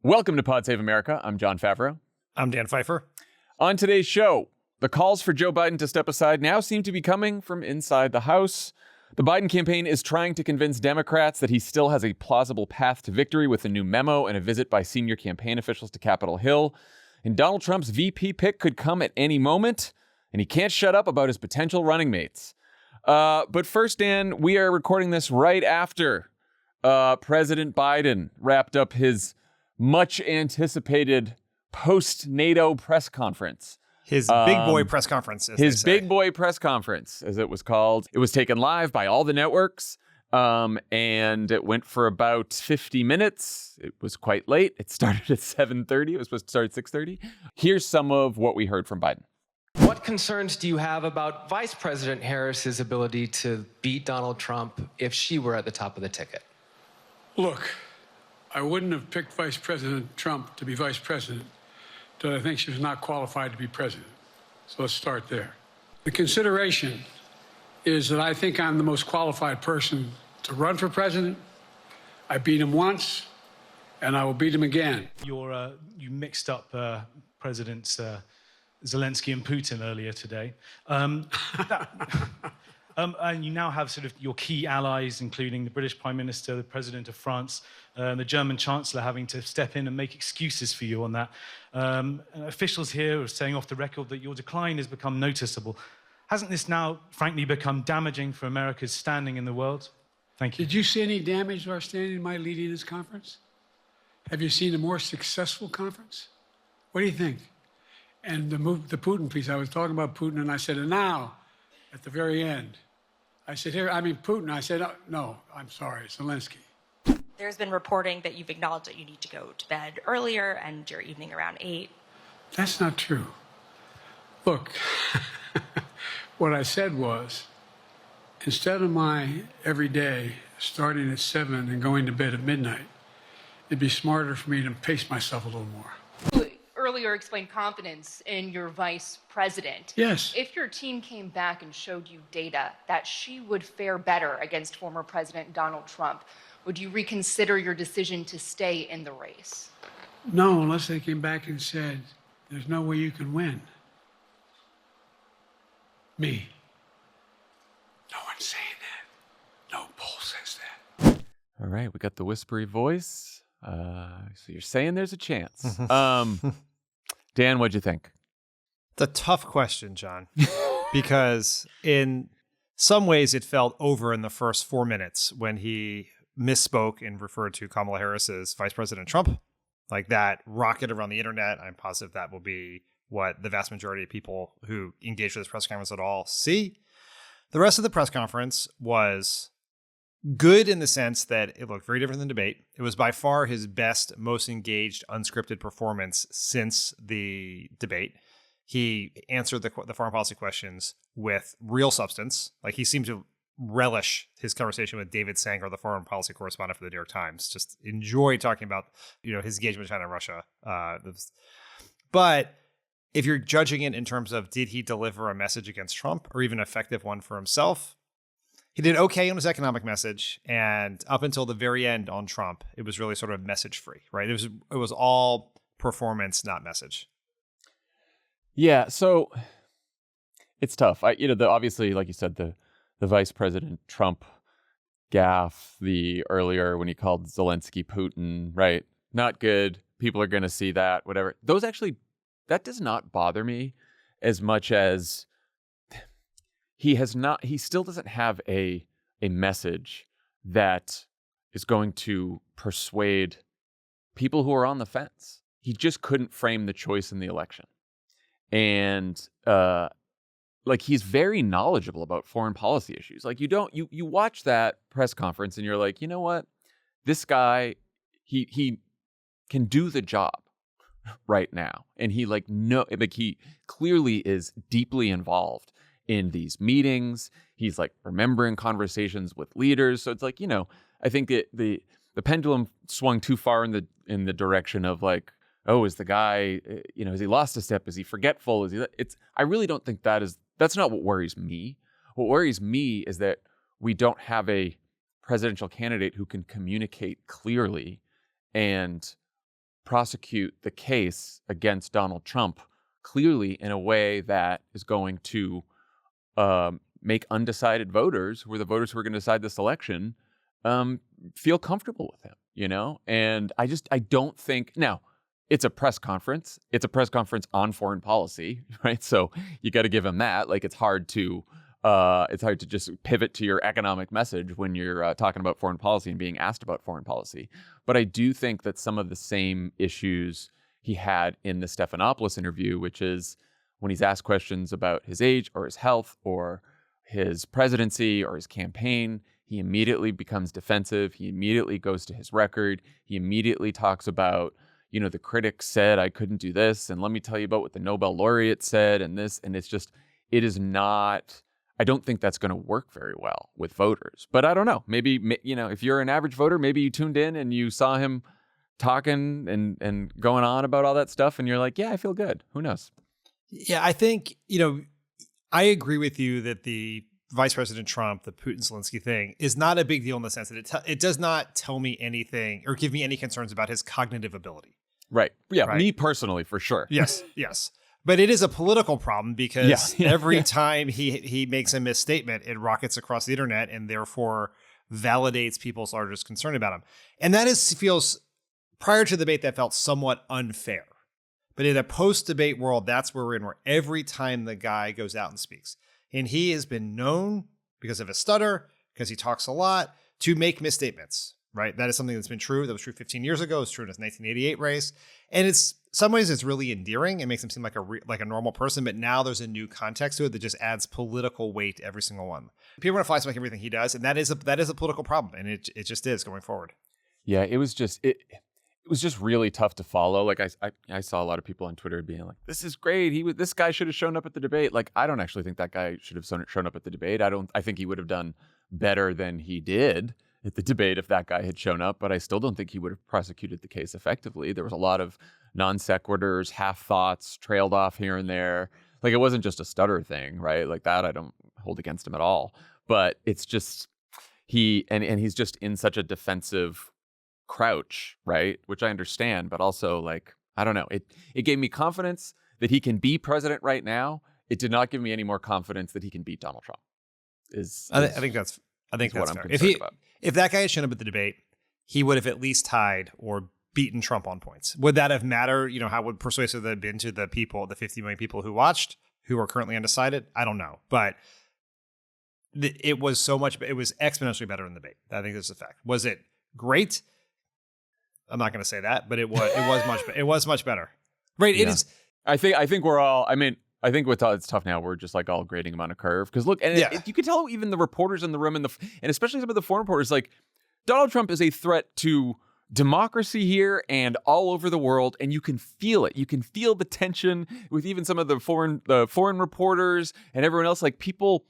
Welcome to Pod Save America. I'm Jon Favreau. I'm Dan Pfeiffer. On today's show, the calls for Joe Biden to step aside now seem to be coming from inside the House. The Biden campaign is trying to convince Democrats that he still has a plausible path to victory with a new memo and a visit by senior campaign officials to Capitol Hill. And Donald Trump's VP pick could come at any moment, and he can't shut up about his potential running mates. But first, Dan, we are recording this right after President Biden wrapped up his much anticipated post-NATO press conference. His big boy press conference, as His big boy press conference, as it was called. It was taken live by all the networks, and it went for about 50 minutes. It was quite late. It started at 7:30. It was supposed to start at 6:30. Here's some of what we heard from Biden. What concerns do you have about Vice President Harris's ability to beat Donald Trump if she were at the top of the ticket? Look, I wouldn't have picked Vice President Trump to be vice president because I think she was not qualified to be president. So let's start there. The consideration is that I think I'm the most qualified person to run for president. I beat him once, and I will beat him again. You mixed up Presidents Zelensky and Putin earlier today. And you now have sort of your key allies, including the British Prime Minister, the President of France, the German Chancellor having to step in and make excuses for you on that. Officials here are saying off the record that your decline has become noticeable. Hasn't this now, frankly, become damaging for America's standing in the world? Thank you. Did you see any damage to our standing by leading this conference? Have you seen a more successful conference? What do you think? And the Putin piece, I was talking about Putin, and I said, and now, at the very end, I said, Putin. I said, oh, no, I'm sorry, Zelensky. There's been reporting that you've acknowledged that you need to go to bed earlier and your evening around 8. That's not true. Look, what I said was, instead of my every day starting at 7 and going to bed at midnight, it'd be smarter for me to pace myself a little more. Earlier explained confidence in your vice president. Yes. If your team came back and showed you data that she would fare better against former President Donald Trump, would you reconsider your decision to stay in the race? No, unless they came back and said, there's no way you can win. Me. No one's saying that. No poll says that. All right, we got the whispery voice. So you're saying there's a chance. Dan, what'd you think? It's a tough question, John, because in some ways it felt over in the first 4 minutes when he misspoke and referred to Kamala Harris as Vice President Trump. Like that rocketed around the internet. I'm positive that will be what the vast majority of people who engage with this press conference at all see. The rest of the press conference was good in the sense that it looked very different than debate. It was by far his best, most engaged, unscripted performance since the debate. He answered the foreign policy questions with real substance. Like he seemed to relish his conversation with David Sanger, the foreign policy correspondent for the New York Times. Just enjoy talking about his engagement with China and Russia. But if you're judging it in terms of did he deliver a message against Trump or even an effective one for himself, he did okay on his economic message, and up until the very end on Trump, it was really sort of message free, right? It was all performance, not message. Yeah, so it's tough. Obviously, like you said, the Vice President Trump gaffe, the earlier when he called Zelensky Putin, right? Not good. People are going to see that, whatever. That does not bother me as much as he still doesn't have a message that is going to persuade people who are on the fence. He just couldn't frame the choice in the election. And he's very knowledgeable about foreign policy issues. Like you watch that press conference and you're like, you know what? This guy, he can do the job right now. And he he clearly is deeply involved in these meetings. He's like remembering conversations with leaders. So it's like, I think the pendulum swung too far in the direction of like, oh, is the guy, has he lost a step? Is he forgetful? I really don't think that's not what worries me. What worries me is that we don't have a presidential candidate who can communicate clearly and prosecute the case against Donald Trump clearly in a way that is going to make undecided voters, who are the voters who are going to decide this election, feel comfortable with him, you know? And I don't think, now, it's a press conference. It's a press conference on foreign policy, right? So you got to give him that. Like, it's hard to just pivot to your economic message when you're talking about foreign policy and being asked about foreign policy. But I do think that some of the same issues he had in the Stephanopoulos interview, which is when he's asked questions about his age or his health or his presidency or his campaign, he immediately becomes defensive. He immediately goes to his record. He immediately talks about, you know, the critics said I couldn't do this, and let me tell you about what the Nobel laureate said, and this, and it's just, it is not, I don't think that's going to work very well with voters. But I don't know, maybe, you know, if you're an average voter, maybe you tuned in and you saw him talking and going on about all that stuff, and you're like, yeah, I feel good. Who knows? Yeah, I think, you know, I agree with you that the Vice President Trump, the Putin-Zelensky thing is not a big deal in the sense that it does not tell me anything or give me any concerns about his cognitive ability. Right. Yeah. Right? Me personally, for sure. Yes. Yes. But it is a political problem because every time he makes a misstatement, it rockets across the internet and therefore validates people's largest concern about him. And that feels, prior to the debate, that felt somewhat unfair. But in a post-debate world, that's where we're in, where every time the guy goes out and speaks, and he has been known because of his stutter, because he talks a lot, to make misstatements, right? That is something that's been true. That was true 15 years ago. It was true in his 1988 race. And it's, some ways it's really endearing. It makes him seem like a normal person, but now there's a new context to it that just adds political weight to every single one. People want to fly-spike everything he does, and that is a political problem, and it just is going forward. Yeah, it was just really tough to follow. Like I saw a lot of people on Twitter being like, "This is great. This guy should have shown up at the debate." Like, I don't actually think that guy should have shown up at the debate. I think he would have done better than he did at the debate if that guy had shown up. But I still don't think he would have prosecuted the case effectively. There was a lot of non sequiturs, half thoughts, trailed off here and there. Like, it wasn't just a stutter thing, right? Like that, I don't hold against him at all. But it's just he's just in such a defensive crouch, right? Which I understand, but also, like, I don't know. It gave me confidence that he can be president right now. It did not give me any more confidence that he can beat Donald Trump. I think that's what I'm fair. concerned about. If that guy had shown up at the debate, he would have at least tied or beaten Trump on points. Would that have mattered? You know, how would persuasive that have been to the 50 million people who watched, who are currently undecided? I don't know, but it was exponentially better in the debate. I think that's a fact. Was it great? I'm not going to say that, but it was much better. Right? Yeah. It is. I think we're all. I mean, I think it's tough now. We're just like all grading him on a curve because look, and you could tell even the reporters in the room and especially some of the foreign reporters, like, Donald Trump is a threat to democracy here and all over the world, and you can feel it. You can feel the tension with even some of the foreign reporters and everyone else. Like, people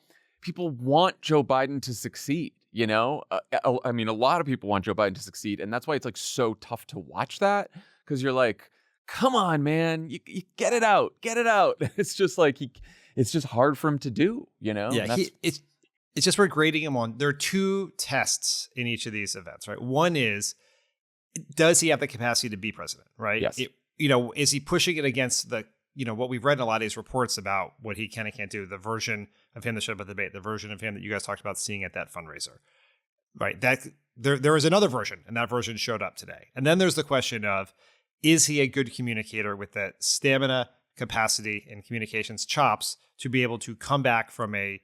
want Joe Biden to succeed. You know, I mean, a lot of people want Joe Biden to succeed, and that's why it's like so tough to watch that, because you're like, come on, man, you get it out. It's just like it's just hard for him to do. You know, yeah. It's just we're grading him on. There are two tests in each of these events, right? One is, does he have the capacity to be president? Right? Yes. Is he pushing it against what we've read in a lot of these reports about what he can and can't do, the version of him that showed up at the debate, the version of him that you guys talked about seeing at that fundraiser, right? That there is another version, and that version showed up today. And then there's the question of, is he a good communicator with that stamina, capacity, and communications chops to be able to come back from a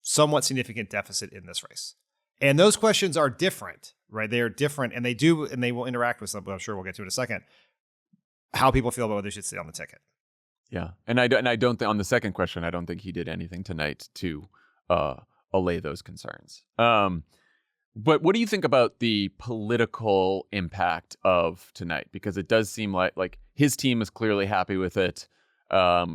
somewhat significant deficit in this race? And those questions are different, right? They are different, and they will interact with something I'm sure we'll get to in a second, how people feel about whether they should stay on the ticket. Yeah, and I don't think on the second question, I don't think he did anything tonight to allay those concerns. But what do you think about the political impact of tonight? Because it does seem like his team is clearly happy with it.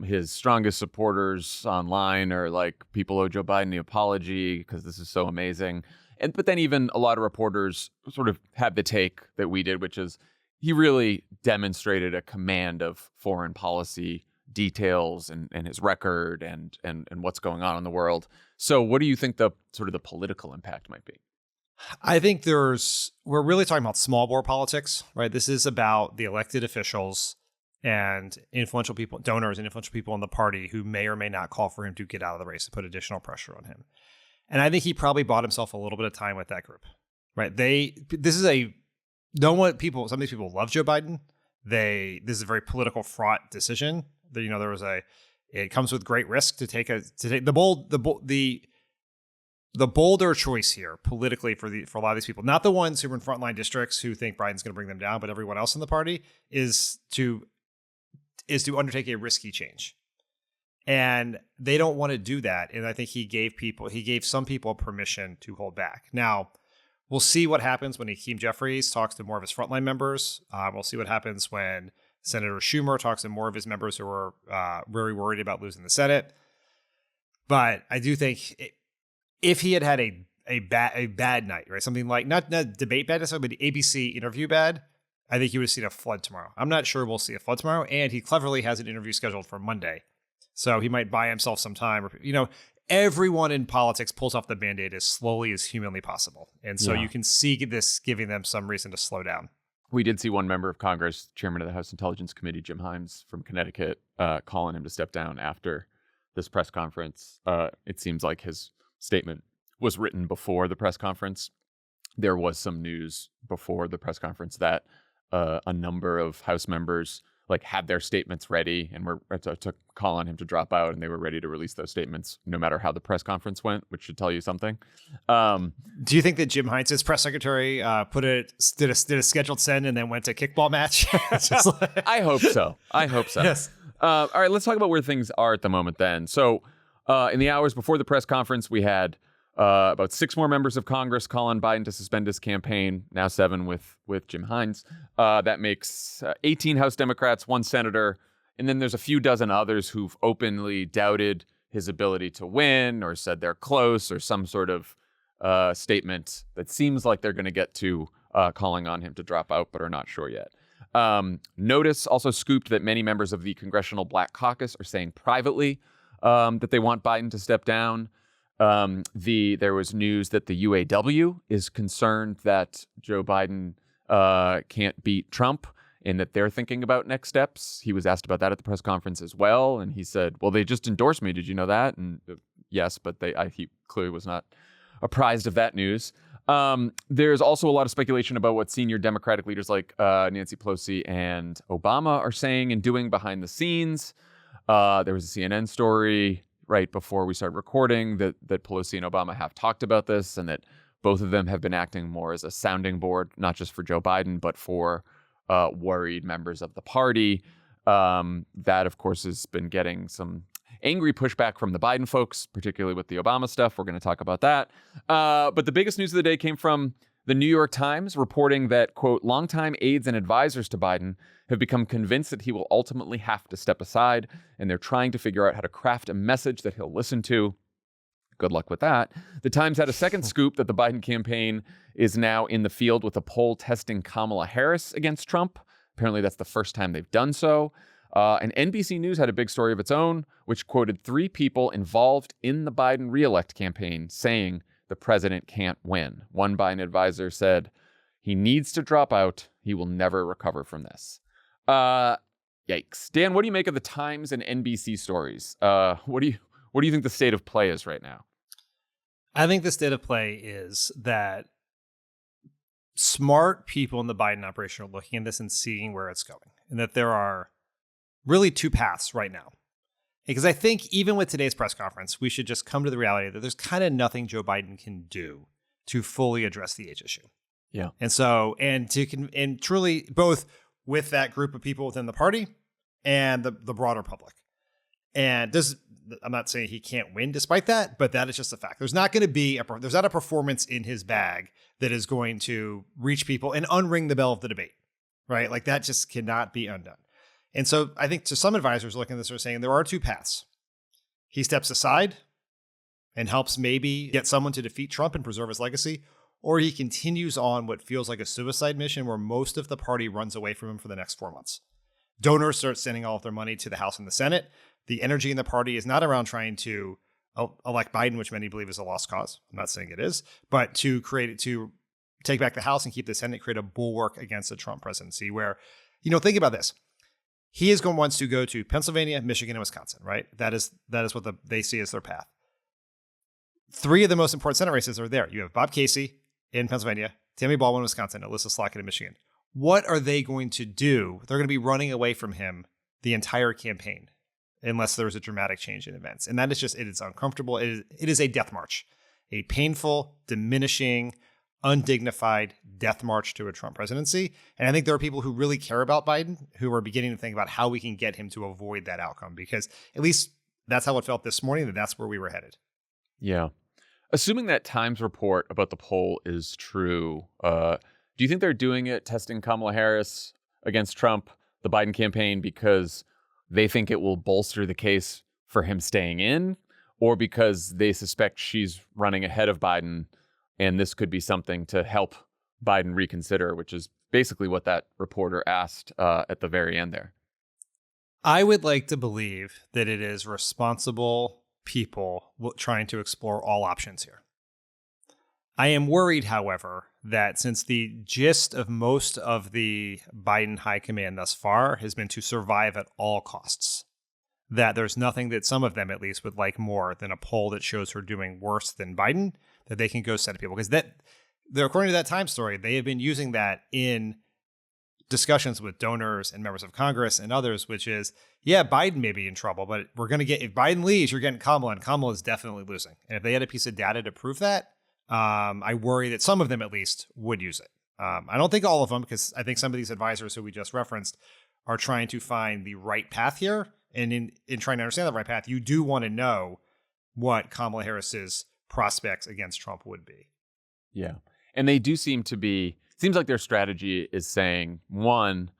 His strongest supporters online are like, people owe Joe Biden the apology because this is so amazing. But then even a lot of reporters sort of had the take that we did, which is he really demonstrated a command of foreign policy details and his record and what's going on in the world. So what do you think the sort of the political impact might be? I think we're really talking about small bore politics, right? This is about the elected officials and influential people, donors and influential people in the party who may or may not call for him to get out of the race and put additional pressure on him. And I think he probably bought himself a little bit of time with that group, right? Some of these people love Joe Biden. This is a very political fraught decision. It comes with great risk to take the bolder choice here politically for a lot of these people, not the ones who are in frontline districts who think Biden's going to bring them down, but everyone else in the party is to undertake a risky change. And they don't want to do that. And I think he gave some people permission to hold back. Now, we'll see what happens when Hakeem Jeffries talks to more of his frontline members. We'll see what happens when Senator Schumer talks to more of his members who are very worried about losing the Senate. But I do think if he had a bad night, right, something like not debate bad necessarily, but ABC interview bad, I think you would have seen a flood tomorrow. I'm not sure we'll see a flood tomorrow, and he cleverly has an interview scheduled for Monday, so he might buy himself some time. Everyone in politics pulls off the Band-Aid as slowly as humanly possible, and so you can see this giving them some reason to slow down. We did see one member of Congress, chairman of the House Intelligence Committee, Jim Himes from Connecticut, calling him to step down after this press conference. It seems like his statement was written before the press conference. There was some news before the press conference that a number of House members had their statements ready and were to call on him to drop out, and they were ready to release those statements no matter how the press conference went, which should tell you something. Do you think that Jim Himes, his press secretary, did a scheduled send and then went to kickball match? I hope so. Yes. All right, let's talk about where things are at the moment then. So in the hours before the press conference, we had about 6 more members of Congress call on Biden to suspend his campaign, now 7 with Jim Himes. That makes 18 House Democrats, 1 senator, and then there's a few dozen others who've openly doubted his ability to win or said they're close or some sort of statement that seems like they're going to get to calling on him to drop out but are not sure yet. Notice also scooped that many members of the Congressional Black Caucus are saying privately that they want Biden to step down. There was news that the UAW is concerned that Joe Biden can't beat Trump and that they're thinking about next steps. He was asked about that at the press conference as well, and he said, well, they just endorsed me. Did you know that? And yes, but he clearly was not apprised of that news. There's also a lot of speculation about what senior Democratic leaders like Nancy Pelosi and Obama are saying and doing behind the scenes. There was a CNN story right before we started recording that Pelosi and Obama have talked about this and that both of them have been acting more as a sounding board, not just for Joe Biden, but for worried members of the party. That, of course, has been getting some angry pushback from the Biden folks, particularly with the Obama stuff. We're going to talk about that. But the biggest news of the day came from the New York Times reporting that, quote, longtime aides and advisors to Biden have become convinced that he will ultimately have to step aside, and they're trying to figure out how to craft a message that he'll listen to. Good luck with that. The Times had a second scoop that the Biden campaign is now in the field with a poll testing Kamala Harris against Trump. Apparently that's the first time they've done so. And NBC News had a big story of its own, which quoted 3 people involved in the Biden re-elect campaign saying the president can't win. One Biden advisor said, he needs to drop out. He will never recover from this. Yikes. Dan, what do you make of the Times and NBC stories? What do you think the state of play is right now? I think the state of play is that smart people in the Biden operation are looking at this and seeing where it's going, and that there are really 2 paths right now. Because I think even with today's press conference, we should just come to the reality that there's kind of nothing Joe Biden can do to fully address the age issue. Yeah. And truly both with that group of people within the party and the broader public. And I'm not saying he can't win despite that, but that is just a fact. There's not going to be there's not a performance in his bag that is going to reach people and unring the bell of the debate, right? Like that just cannot be undone. And so I think to some advisors looking at this are saying there are 2 paths. He steps aside and helps maybe get someone to defeat Trump and preserve his legacy, or he continues on what feels like a suicide mission where most of the party runs away from him for the next 4 months. Donors start sending all of their money to the House and the Senate. The energy in the party is not around trying to elect Biden, which many believe is a lost cause. I'm not saying it is, but to take back the House and keep the Senate, create a bulwark against the Trump presidency where, think about this. He is wants to go to Pennsylvania, Michigan, and Wisconsin, right? That is what they see as their path. 3 of the most important Senate races are there. You have Bob Casey in Pennsylvania, Tammy Baldwin in Wisconsin, Alyssa Slockett in Michigan. What are they going to do? They're going to be running away from him the entire campaign unless there's a dramatic change in events. And that is it is uncomfortable. It is a death march, a painful, diminishing, undignified death march to a Trump presidency. And I think there are people who really care about Biden who are beginning to think about how we can get him to avoid that outcome, because at least that's how it felt this morning, that that's where we were headed. Yeah. Assuming that Times report about the poll is true, do you think they're doing it, testing Kamala Harris against Trump, the Biden campaign, because they think it will bolster the case for him staying in, or because they suspect she's running ahead of Biden and this could be something to help Biden reconsider, which is basically what that reporter asked at the very end there? I would like to believe that it is responsible people trying to explore all options here. I am worried, however, that since the gist of most of the Biden high command thus far has been to survive at all costs, that there's nothing that some of them at least would like more than a poll that shows her doing worse than Biden, that they can go set people. Because according to that Times story, they have been using that in discussions with donors and members of Congress and others, which is, yeah, Biden may be in trouble, but if Biden leaves, you're getting Kamala, and Kamala is definitely losing. And if they had a piece of data to prove that, I worry that some of them at least would use it. I don't think all of them, because I think some of these advisors who we just referenced are trying to find the right path here. And in trying to understand the right path, you do want to know what Kamala Harris's prospects against Trump would be. Yeah. And they do seems like their strategy is saying, one,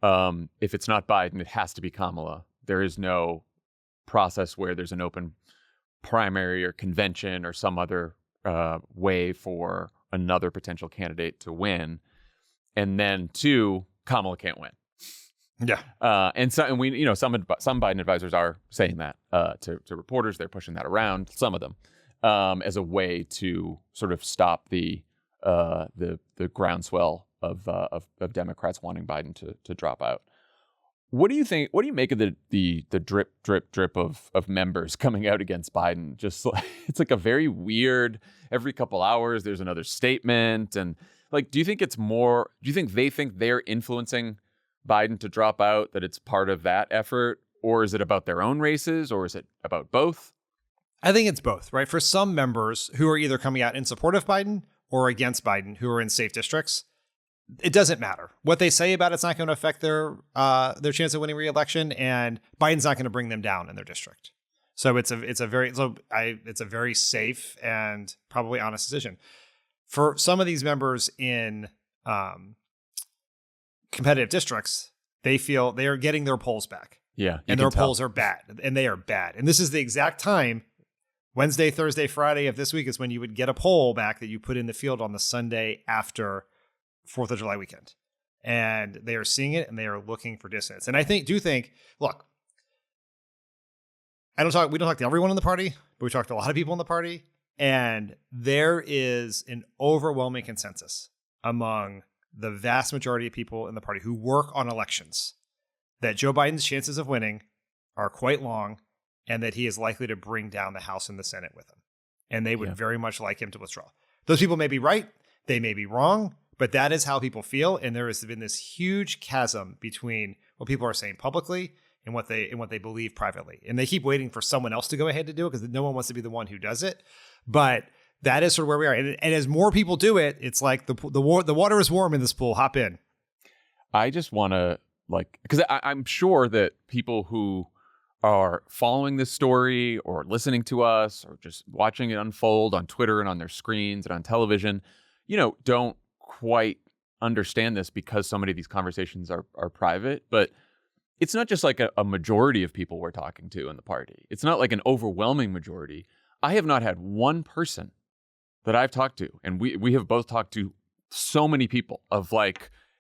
if it's not Biden, it has to be Kamala. There is no process where there's an open primary or convention or some other way for another potential candidate to win. And then 2, Kamala can't win. Yeah. And some Biden advisors are saying that to reporters. They're pushing that around, some of them, as a way to sort of stop the groundswell of Democrats wanting Biden to drop out. What do you think? What do you make of the drip of members coming out against Biden? Just like, it's like a very weird. Every couple hours, there's another statement, and do you think it's more? Do you think they think they're influencing Biden to drop out? That it's part of that effort, or is it about their own races, or is it about both? I think it's both, right? For some members who are either coming out in support of Biden or against Biden, who are in safe districts, it doesn't matter. What they say about it's not going to affect their chance of winning re-election, and Biden's not going to bring them down in their district. So it's a very safe and probably honest decision. For some of these members in competitive districts, they feel they are getting their polls back. Yeah, and their polls are bad, and they are bad. And this is the exact time. Wednesday, Thursday, Friday of this week is when you would get a poll back that you put in the field on the Sunday after 4th of July weekend. And they are seeing it and they are looking for dissonance. And I do think, look, we don't talk to everyone in the party, but we talk to a lot of people in the party. And there is an overwhelming consensus among the vast majority of people in the party who work on elections that Joe Biden's chances of winning are quite long, and that he is likely to bring down the House and the Senate with him. And they would very much like him to withdraw. Those people may be right, they may be wrong, but that is how people feel. And there has been this huge chasm between what people are saying publicly and what they believe privately. And they keep waiting for someone else to go ahead to do it because no one wants to be the one who does it. But that is sort of where we are. And as more people do it, it's like the water is warm in this pool. Hop in. I just want to because I'm sure that people who are following this story or listening to us or just watching it unfold on Twitter and on their screens and on television, don't quite understand this because so many of these conversations are private. But it's not just like a majority of people we're talking to in the party. It's not like an overwhelming majority. I have not had one person that I've talked to, and we have both talked to so many people of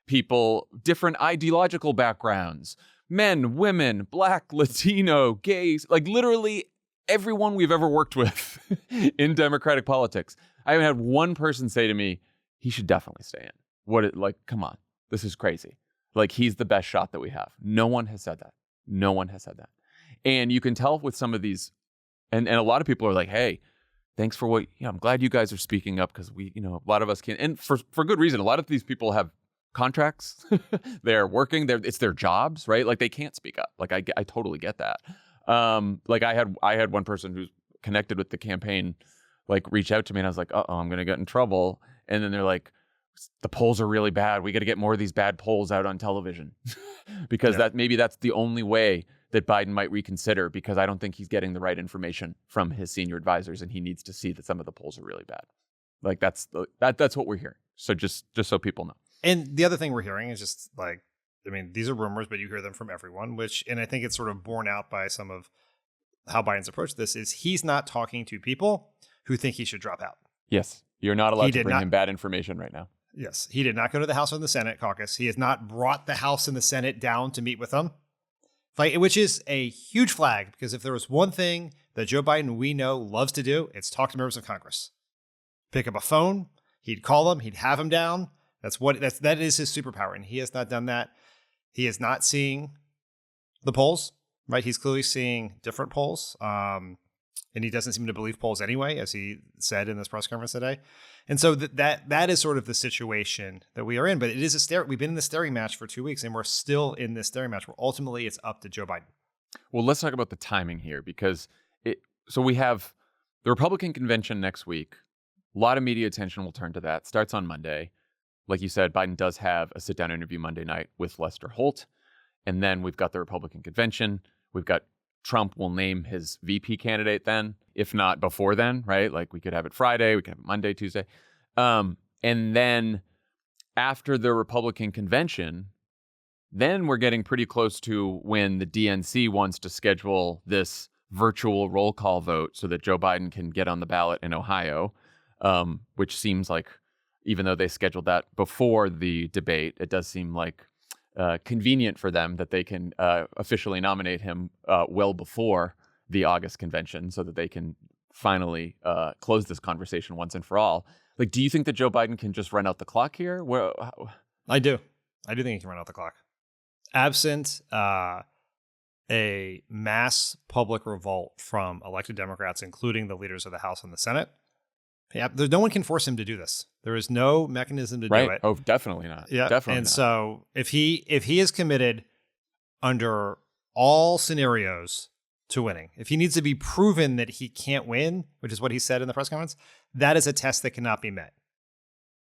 people, different ideological backgrounds, men, women, Black, Latino, gays, literally everyone we've ever worked with in Democratic politics. I haven't had one person say to me, he should definitely stay in. Come on, this is crazy. Like, he's the best shot that we have. No one has said that. No one has said that. And you can tell with some of these, and a lot of people are like, hey, thanks for what, I'm glad you guys are speaking up because we, a lot of us can't, and for good reason. A lot of these people have contracts. They're working, it's their jobs, right? Like, they can't speak up. Like, I totally get that. Like, I had one person who's connected with the campaign, like, reach out to me, and I was like, I'm going to get in trouble. And then they're like, the polls are really bad. We got to get more of these bad polls out on television because maybe that's the only way that Biden might reconsider, because I don't think he's getting the right information from his senior advisors, and he needs to see that some of the polls are really bad. Like, that's what we're hearing. So just so people know. And the other thing we're hearing is just like, these are rumors, but you hear them from everyone, and I think it's sort of borne out by some of how Biden's approached this is he's not talking to people who think he should drop out. Yes. You're not allowed to bring him bad information right now. Yes. He did not go to the House or the Senate caucus. He has not brought the House and the Senate down to meet with them, which is a huge flag, because if there was one thing that Joe Biden we know loves to do, it's talk to members of Congress. Pick up a phone, he'd call them, he'd have them down. That is his superpower, and he has not done that. He is not seeing the polls, right? He's clearly seeing different polls, and he doesn't seem to believe polls anyway, as he said in this press conference today. And so that is sort of the situation that we are in. But it is we've been in this staring match for 2 weeks, and we're still in this staring match where ultimately it's up to Joe Biden. Well, let's talk about the timing here, because so we have the Republican convention next week. A lot of media attention will turn to that. Starts on Monday. Like you said, Biden does have a sit-down interview Monday night with Lester Holt. And then we've got the Republican convention. We've got Trump will name his VP candidate then, if not before then, right? Like, we could have it Friday, we could have it Monday, Tuesday. And then after the Republican convention, then we're getting pretty close to when the DNC wants to schedule this virtual roll call vote so that Joe Biden can get on the ballot in Ohio, which seems like, even though they scheduled that before the debate, it does seem like convenient for them that they can officially nominate him well before the August convention so that they can finally close this conversation once and for all. Like, do you think that Joe Biden can just run out the clock here? I do. I do think he can run out the clock. Absent a mass public revolt from elected Democrats, including the leaders of the House and the Senate, no one can force him to do this. There is no mechanism to do it. Oh, definitely not. Yeah, definitely. And not. so if he is committed under all scenarios to winning, if he needs to be proven that he can't win, which is what he said in the press conference, that is a test that cannot be met.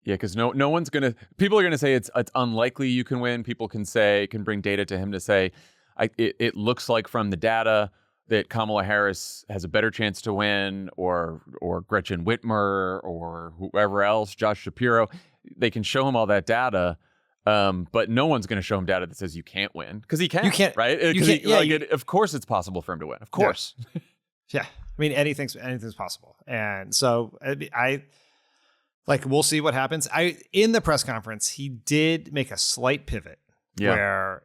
Yeah, because no one's gonna. People are gonna say it's unlikely you can win. People can bring data to him to say, it looks like from the data that Kamala Harris has a better chance to win, or Gretchen Whitmer, or whoever else, Josh Shapiro. They can show him all that data, but no one's going to show him data that says you can't win, because he can't. You can't, right? You can't, of course, it's possible for him to win. Of course. Yeah. Anything's possible, and so we'll see what happens. In the press conference, he did make a slight pivot where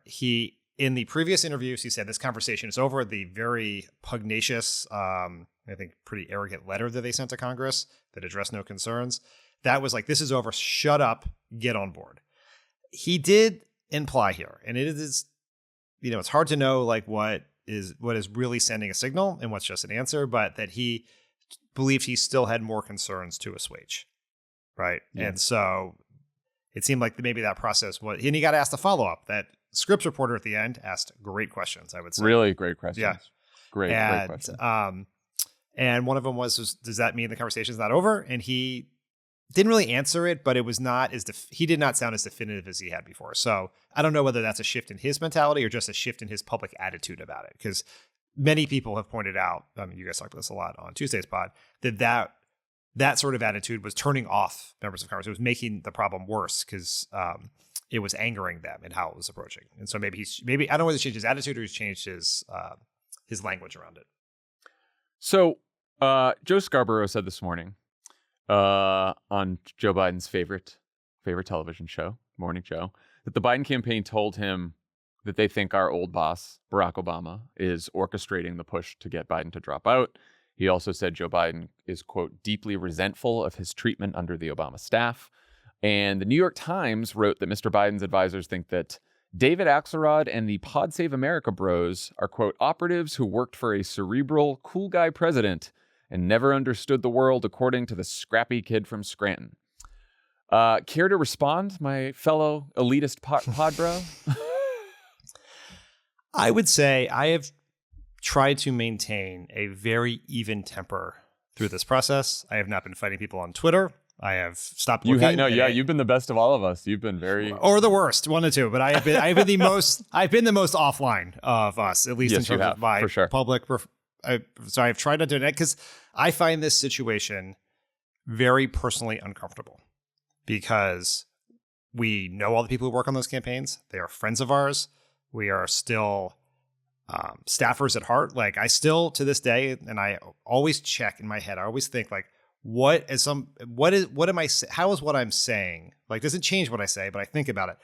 in the previous interviews, he said this conversation is over. The very pugnacious, I think pretty arrogant letter that they sent to Congress that addressed no concerns, that was like, this is over. Shut up. Get on board. He did imply here, and it is, it's hard to know what is really sending a signal and what's just an answer, but that he believed he still had more concerns to assuage. Right. Yeah. And so it seemed like maybe that process was, and he got asked a follow-up. That Scripps reporter at the end asked great questions, I would say. Really great questions. Yeah. Great questions. And one of them was, does that mean the conversation's not over? And he didn't really answer it, but it was not he did not sound as definitive as he had before. So I don't know whether that's a shift in his mentality or just a shift in his public attitude about it. Because many people have pointed out, you guys talked about this a lot on Tuesday's pod, that sort of attitude was turning off members of Congress. It was making the problem worse because it was angering them in how it was approaching. And so maybe I don't know whether he's changed his attitude or he's changed his language around it. So Joe Scarborough said this morning on Joe Biden's favorite television show, Morning Joe, that the Biden campaign told him that they think our old boss, Barack Obama, is orchestrating the push to get Biden to drop out. He also said Joe Biden is, quote, deeply resentful of his treatment under the Obama staff. And the New York Times wrote that Mr. Biden's advisors think that David Axelrod and the Pod Save America bros are, quote, operatives who worked for a cerebral, cool guy president and never understood the world, according to the scrappy kid from Scranton. Care to respond, my fellow elitist pod bro? I would say I have tried to maintain a very even temper through this process. I have not been fighting people on Twitter. I have stopped looking. You've been the best of all of us. You've been very, or the worst, one or two. But I've been the most. I've been the most offline of us, at least in terms of my public. So I've tried not to do that because I find this situation very personally uncomfortable because we know all the people who work on those campaigns. They are friends of ours. We are still staffers at heart. Like I still to this day, and I always check in my head. I always think like, how is what I'm saying? Like, doesn't change what I say, but I think about it.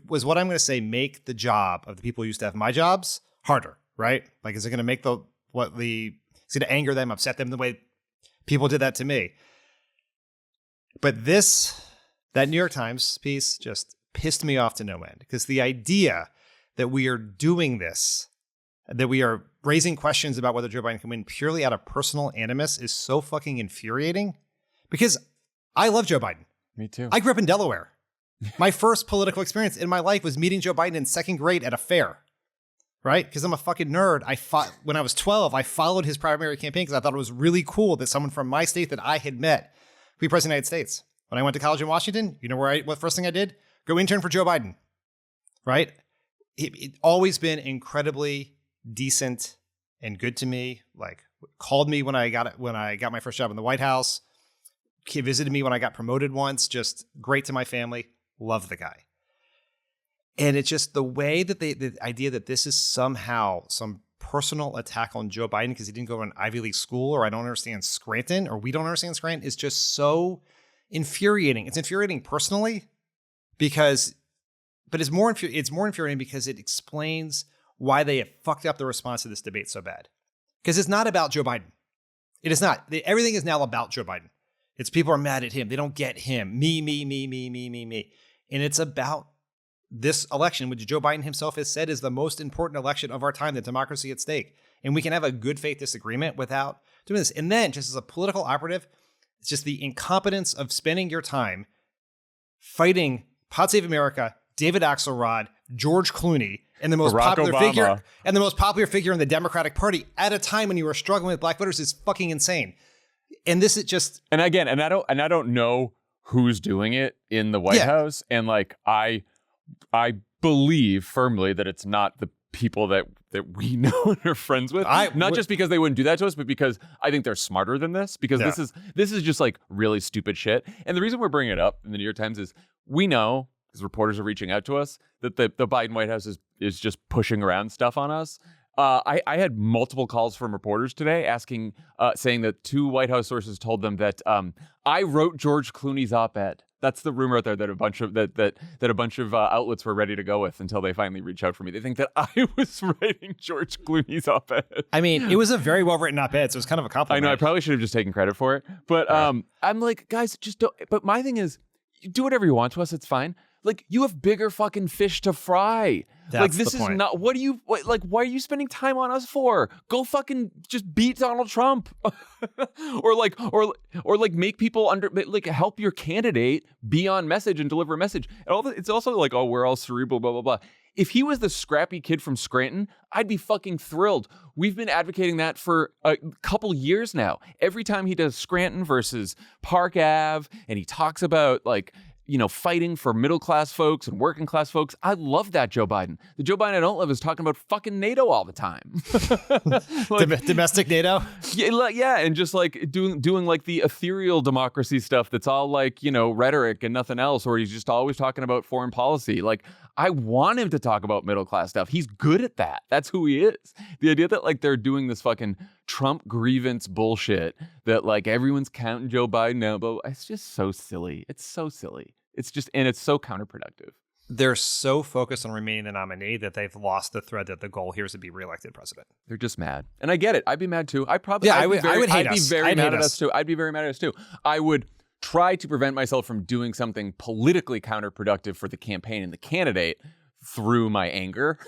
Was what I'm going to say make the job of the people who used to have my jobs harder, right? Like, is it going to make it's going to anger them, upset them the way people did that to me? But that New York Times piece just pissed me off to no end because the idea that we are doing this, that we are raising questions about whether Joe Biden can win purely out of personal animus is so fucking infuriating because I love Joe Biden. Me too. I grew up in Delaware. My first political experience in my life was meeting Joe Biden in second grade at a fair, right? Because I'm a fucking nerd. When I was 12, I followed his primary campaign because I thought it was really cool that someone from my state that I had met be president of the United States. When I went to college in Washington, you know what first thing I did? Go intern for Joe Biden, right? It always been incredibly decent and good to me. Like called me when I got my first job in the White House. He visited me when I got promoted once. Just great to my family. Love the guy. And it's just the way that the idea that this is somehow some personal attack on Joe Biden because he didn't go to an Ivy League school, or I don't understand Scranton, or we don't understand Scranton, is just so infuriating. It's infuriating personally but it's more infuriating because it explains why they have fucked up the response to this debate so bad. Because it's not about Joe Biden. It is not. Everything is now about Joe Biden. It's people are mad at him. They don't get him. Me. And it's about this election, which Joe Biden himself has said is the most important election of our time, the democracy at stake. And we can have a good faith disagreement without doing this. And then just as a political operative, it's just the incompetence of spending your time fighting Pod Save America, David Axelrod, George Clooney, and the most popular figure in the Democratic Party at a time when you were struggling with black voters is fucking insane. And this is just and I don't know who's doing it in the White House, and like I believe firmly that it's not the people that we know and are friends with. Just because they wouldn't do that to us, but because I think they're smarter than this. Because this is just like really stupid shit. And the reason we're bringing it up in the New York Times is we know, because reporters are reaching out to us, that the Biden White House is just pushing around stuff on us. I had multiple calls from reporters today saying that two White House sources told them that I wrote George Clooney's op-ed. That's the rumor out there that a bunch of outlets were ready to go with until they finally reach out for me. They think that I was writing George Clooney's op-ed. I mean, it was a very well written op-ed, so it was kind of a compliment. I know. I probably should have just taken credit for it, but I'm like, guys, just don't. But my thing is, do whatever you want to us. It's fine. Like, you have bigger fucking fish to fry. That's like, this the is point. not, why are you spending time on us for? Go fucking just beat Donald Trump. or make people help your candidate be on message and deliver a message. And it's also like, oh, we're all cerebral, blah, blah, blah. If he was the scrappy kid from Scranton, I'd be fucking thrilled. We've been advocating that for a couple years now. Every time he does Scranton versus Park Ave, and he talks about fighting for middle-class folks and working-class folks. I love that Joe Biden. The Joe Biden I don't love is talking about fucking NATO all the time. Domestic NATO? Yeah, and just like doing like the ethereal democracy stuff that's all like, rhetoric and nothing else, or he's just always talking about foreign policy. Like, I want him to talk about middle-class stuff. He's good at that. That's who he is. The idea that like they're doing this fucking Trump grievance bullshit that like everyone's counting Joe Biden out, but it's just so silly. It's so silly. It's just, and it's so counterproductive. They're so focused on remaining the nominee that they've lost the thread that the goal here is to be reelected president. They're just mad. And I get it. I'd be mad too. I would hate us. I'd be very mad at us too. I'd be very mad at us too. I would try to prevent myself from doing something politically counterproductive for the campaign and the candidate through my anger.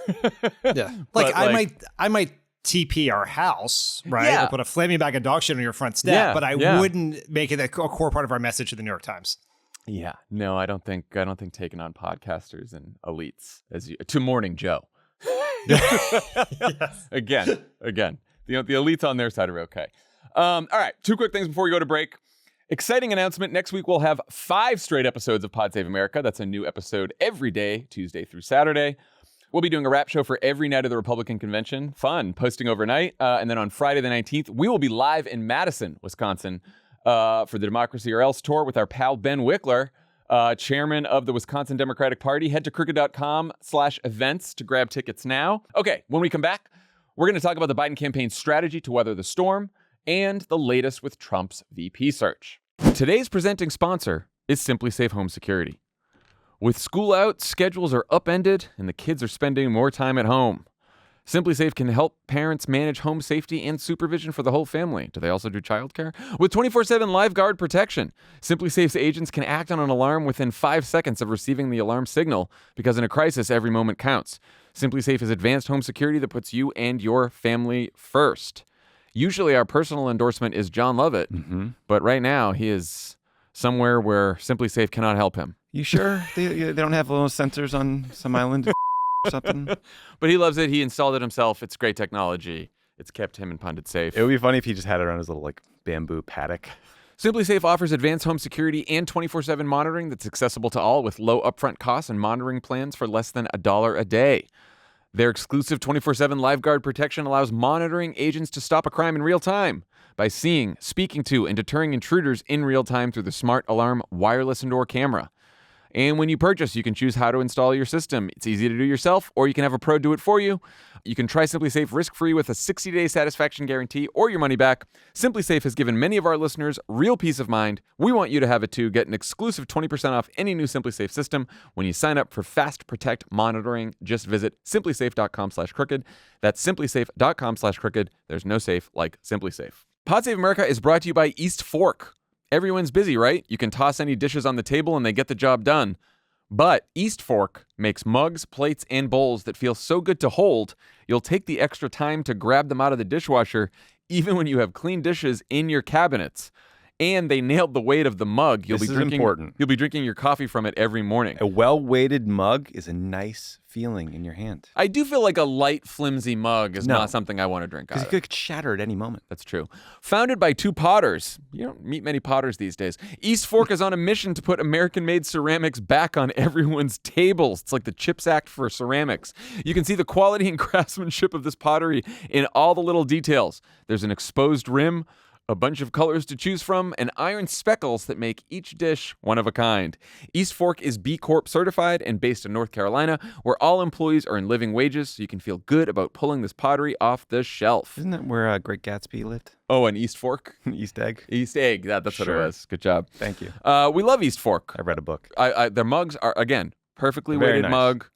Yeah. I might TP our house, right? Yeah. Or put a flaming bag of dog shit on your front step, but I wouldn't make it a core part of our message to the New York Times. Yeah. No, I don't think taking on podcasters and elites to Morning Joe. Yes. Again. The elites on their side are okay. All right. 2 quick things before we go to break. Exciting announcement. Next week, we'll have 5 straight episodes of Pod Save America. That's a new episode every day, Tuesday through Saturday. We'll be doing a rap show for every night of the Republican convention. Fun. Posting overnight. And then on Friday the 19th, we will be live in Madison, Wisconsin, for the Democracy or Else tour with our pal Ben Wickler, chairman of the Wisconsin Democratic Party. Head to crooked.com/events to grab tickets now. Okay, when we come back, we're going to talk about the Biden campaign's strategy to weather the storm and the latest with Trump's VP search. Today's presenting sponsor is Simply Safe Home Security. With school out, schedules are upended, and the kids are spending more time at home. Simply Safe can help parents manage home safety and supervision for the whole family. Do they also do childcare? With 24/7 live guard protection, Simply Safe's agents can act on an alarm within 5 seconds of receiving the alarm signal, because in a crisis, every moment counts. Simply Safe is advanced home security that puts you and your family first. Usually our personal endorsement is Jon Lovett, but right now he is somewhere where Simply Safe cannot help him. You sure? They don't have little sensors on some island or something? But he loves it. He installed it himself. It's great technology. It's kept him and Pundit safe. It would be funny if he just had it around his little bamboo paddock. Simply Safe offers advanced home security and 24/7 monitoring that's accessible to all with low upfront costs and monitoring plans for less than $1 a day. Their exclusive 24/7 live guard protection allows monitoring agents to stop a crime in real time by seeing, speaking to, and deterring intruders in real time through the Smart Alarm wireless indoor camera. And when you purchase, you can choose how to install your system. It's easy to do yourself, or you can have a pro do it for you. You can try Simply Safe risk-free with a 60-day satisfaction guarantee or your money back. Simply Safe has given many of our listeners real peace of mind. We want you to have it too. Get an exclusive 20% off any new Simply Safe system when you sign up for Fast Protect monitoring. Just visit simplysafe.com/crooked. That's simplysafe.com/crooked. There's no safe like Simply Safe. Pod Save America is brought to you by East Fork. Everyone's busy, right? You can toss any dishes on the table and they get the job done. But East Fork makes mugs, plates, and bowls that feel so good to hold, you'll take the extra time to grab them out of the dishwasher, even when you have clean dishes in your cabinets. And they nailed the weight of the mug. You'll be drinking your coffee from it every morning. A well-weighted mug is a nice feeling in your hand. I do feel like a light, flimsy mug is not something I want to drink out of. Because it could shatter at any moment. That's true. Founded by 2 potters. You don't meet many potters these days. East Fork is on a mission to put American-made ceramics back on everyone's tables. It's like the CHIPS Act for ceramics. You can see the quality and craftsmanship of this pottery in all the little details. There's an exposed rim, a bunch of colors to choose from, and iron speckles that make each dish one of a kind. East Fork is B Corp certified and based in North Carolina, where all employees earn living wages, so you can feel good about pulling this pottery off the shelf. Isn't that where Great Gatsby lived? Oh, and East Fork? East Egg? East Egg, that's what it was. Good job. Thank you. We love East Fork. I read a book. Their mugs are, again, perfectly Very weighted nice. mug.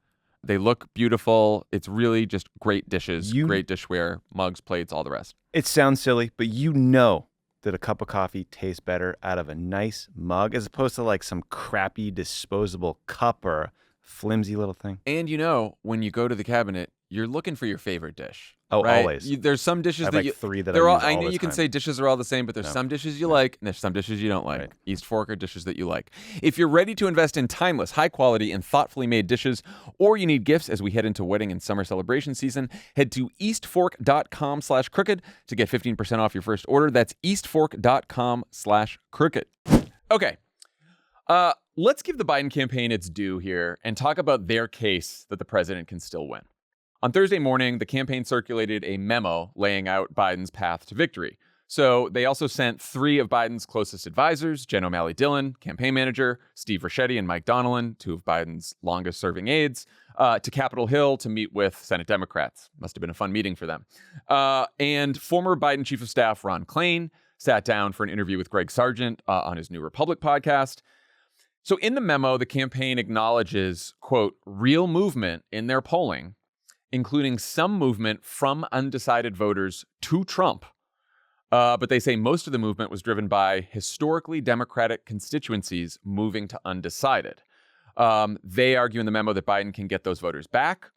They look beautiful. It's really just great dishes, great dishware, mugs, plates, all the rest. It sounds silly, but you know that a cup of coffee tastes better out of a nice mug as opposed to like some crappy disposable cup or flimsy little thing. And you know, when you go to the cabinet, you're looking for your favorite dish. Oh, right? always. There's some dishes I have that like you, 3 that they're I all. use all I know the you can time. say dishes are all the same, but there's some dishes you like, and there's some dishes you don't like. Right. East Fork are dishes that you like. If you're ready to invest in timeless, high quality, and thoughtfully made dishes, or you need gifts as we head into wedding and summer celebration season, head to eastfork.com/crooked to get 15% off your first order. That's eastfork.com/crooked. Okay. Let's give the Biden campaign its due here and talk about their case that the president can still win. On Thursday morning, the campaign circulated a memo laying out Biden's path to victory. So they also sent 3 of Biden's closest advisors, Jen O'Malley Dillon, campaign manager, Steve Ricchetti and Mike Donnellan, 2 of Biden's longest serving aides, to Capitol Hill to meet with Senate Democrats. Must have been a fun meeting for them. And former Biden chief of staff Ron Klain sat down for an interview with Greg Sargent on his New Republic podcast. So in the memo, the campaign acknowledges, quote, real movement in their polling, including some movement from undecided voters to Trump. But they say most of the movement was driven by historically Democratic constituencies moving to undecided. They argue in the memo that Biden can get those voters back,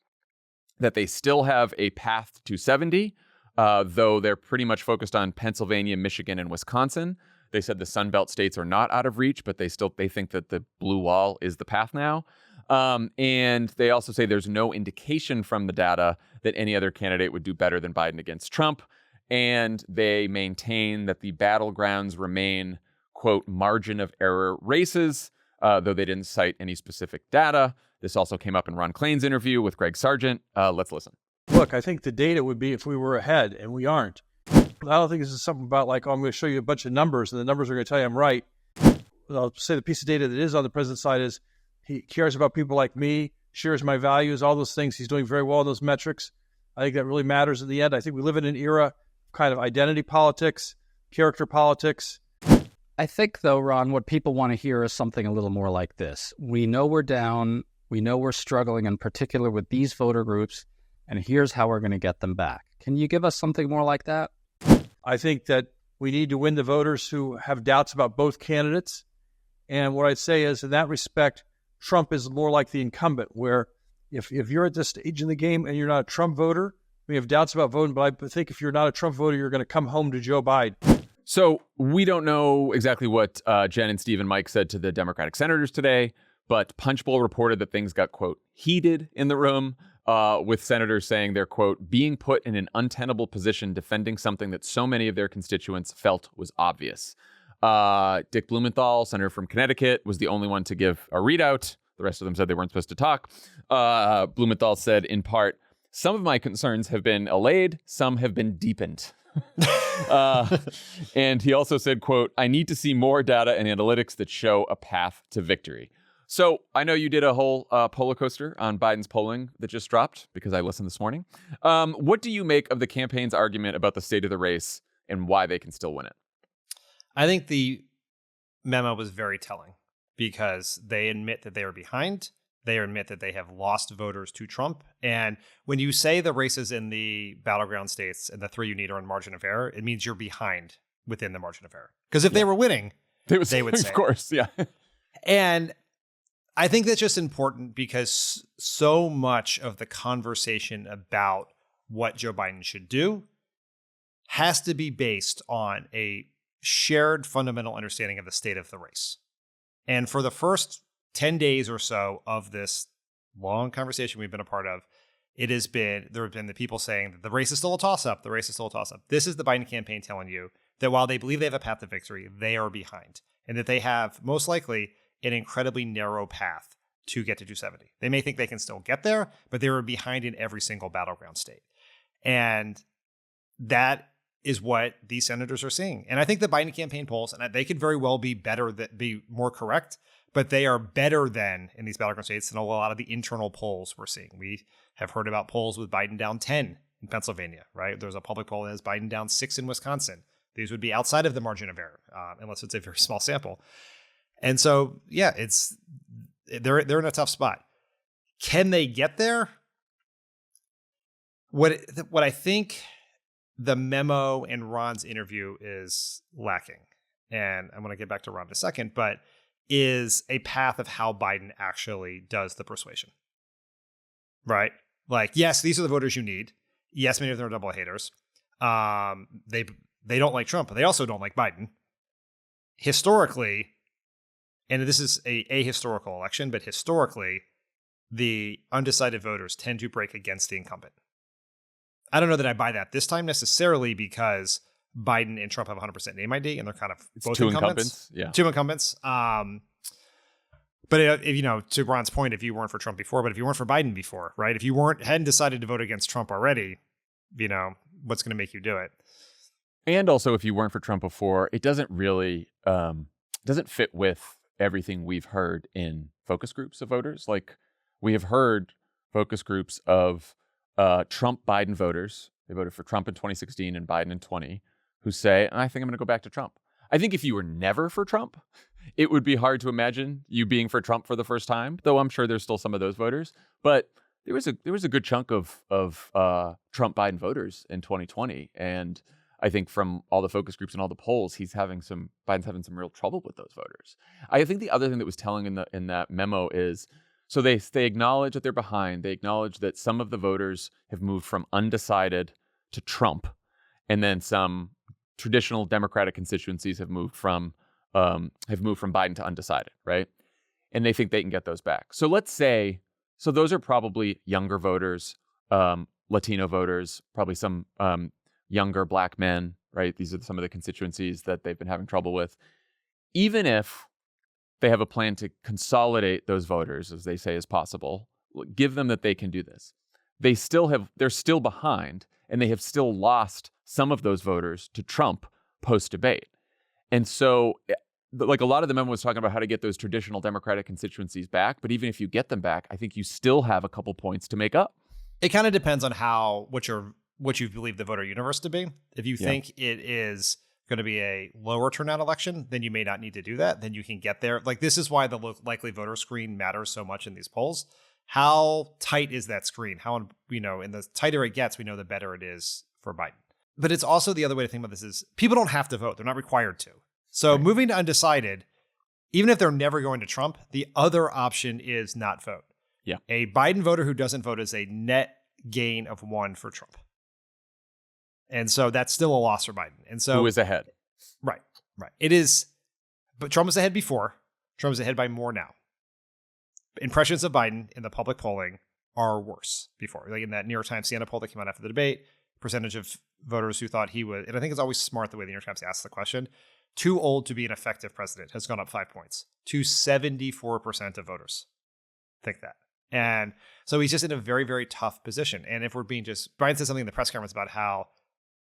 that they still have a path to 70, though they're pretty much focused on Pennsylvania, Michigan, and Wisconsin. They said the Sun Belt states are not out of reach, but they think that the blue wall is the path now. And they also say there's no indication from the data that any other candidate would do better than Biden against Trump. And they maintain that the battlegrounds remain, quote, margin of error races, though they didn't cite any specific data. This also came up in Ron Klain's interview with Greg Sargent. Let's listen. Look, I think the data would be if we were ahead, and we aren't. I don't think this is something about like, oh, I'm going to show you a bunch of numbers, and the numbers are going to tell you I'm right. I'll say the piece of data that is on the president's side is he cares about people like me, shares my values, all those things. He's doing very well in those metrics. I think that really matters in the end. I think we live in an era of kind of identity politics, character politics. I think, though, Ron, what people want to hear is something a little more like this. We know we're down. We know we're struggling, in particular with these voter groups, and here's how we're going to get them back. Can you give us something more like that? I think that we need to win the voters who have doubts about both candidates. And what I'd say is, in that respect, Trump is more like the incumbent, where if you're at this stage in the game and you're not a Trump voter, we have doubts about voting, but I think if you're not a Trump voter, you're going to come home to Joe Biden. So we don't know exactly what Jen and Steve and Mike said to the Democratic senators today, but Punchbowl reported that things got, quote, heated in the room, with senators saying they're, quote, being put in an untenable position defending something that so many of their constituents felt was obvious. Dick Blumenthal, senator from Connecticut, was the only one to give a readout. The rest of them said they weren't supposed to talk. Blumenthal said, in part, some of my concerns have been allayed, some have been deepened. And he also said, quote, I need to see more data and analytics that show a path to victory. So I know you did a whole polar coaster on Biden's polling that just dropped because I listened this morning. What do you make of the campaign's argument about the state of the race and why they can still win it? I think the memo was very telling because they admit that they are behind. They admit that they have lost voters to Trump. And when you say the races in the battleground states and the three you need are in margin of error, it means you're behind within the margin of error. Because if they were winning, they would say of course, yeah. And I think that's just important because so much of the conversation about what Joe Biden should do has to be based on a shared fundamental understanding of the state of the race. And for the first 10 days or so of this long conversation we've been a part of, there have been the people saying that the race is still a toss-up. The race is still a toss-up. This is the Biden campaign telling you that while they believe they have a path to victory, they are behind and that they have most likely an incredibly narrow path to get to 270. They may think they can still get there, but they were behind in every single battleground state. And that is what these senators are seeing. And I think the Biden campaign polls, and they could very well be be more correct, but they are better than in these battleground states than a lot of the internal polls we're seeing. We have heard about polls with Biden down 10 in Pennsylvania, right? There's a public poll that has Biden down 6 in Wisconsin. These would be outside of the margin of error, unless it's a very small sample. And so, yeah, they're in a tough spot. Can they get there? What I think the memo and Ron's interview is lacking, and I'm going to get back to Ron in a second, but is a path of how Biden actually does the persuasion, right? Like, yes, these are the voters you need. Yes, many of them are double haters. They don't like Trump, but they also don't like Biden. Historically, and this is a historical election, but historically, the undecided voters tend to break against the incumbent. I don't know that I buy that this time necessarily because Biden and Trump have 100% name ID, and they're kind of both two incumbents. Yeah, two incumbents. But if, to Ron's point, if you weren't for Trump before, but if you weren't for Biden before, right? If you hadn't decided to vote against Trump already, what's going to make you do it? And also, if you weren't for Trump before, it doesn't really doesn't fit with everything we've heard in focus groups of voters. Like, we have heard focus groups of Trump Biden voters. They voted for Trump in 2016 and Biden in 20, who say, I think I'm going to go back to Trump. I think if you were never for Trump, it would be hard to imagine you being for Trump for the first time, though I'm sure there's still some of those voters. But there was a good chunk of Trump Biden voters in 2020, and I think from all the focus groups and all the polls, Biden's having some real trouble with those voters. I think the other thing that was telling in that memo is, so they acknowledge that they're behind. They acknowledge that some of the voters have moved from undecided to Trump, and then some traditional Democratic constituencies have moved from Biden to undecided, right? And they think they can get those back. So let's say, so those are probably younger voters, Latino voters, probably some younger Black men, right? These are some of the constituencies that they've been having trouble with. Even if they have a plan to consolidate those voters, as they say is possible, give them that they can do this. They're still behind, and they have still lost some of those voters to Trump post-debate. And so, like, a lot of the memo was talking about how to get those traditional Democratic constituencies back, but even if you get them back, I think you still have a couple points to make up. It kind of depends on what you believe the voter universe to be. If you think it is going to be a lower turnout election, then you may not need to do that. Then you can get there. Like, this is why the likely voter screen matters so much in these polls. How tight is that screen? And the tighter it gets, we know the better it is for Biden. But it's also, the other way to think about this is, people don't have to vote. They're not required to. So moving to undecided, even if they're never going to Trump, the other option is not vote. Yeah. A Biden voter who doesn't vote is a net gain of 1 for Trump. And so that's still a loss for Biden. And so, who is ahead? Right. It is, but Trump was ahead before. Trump is ahead by more now. Impressions of Biden in the public polling are worse before. Like in that New York Times Siena poll that came out after the debate, percentage of voters who thought he was, and I think it's always smart the way the New York Times asks the question, too old to be an effective president, has gone up 5 points to 74% of voters think that. And so he's just in a very, very tough position. And if we're being Brian said something in the press conference about how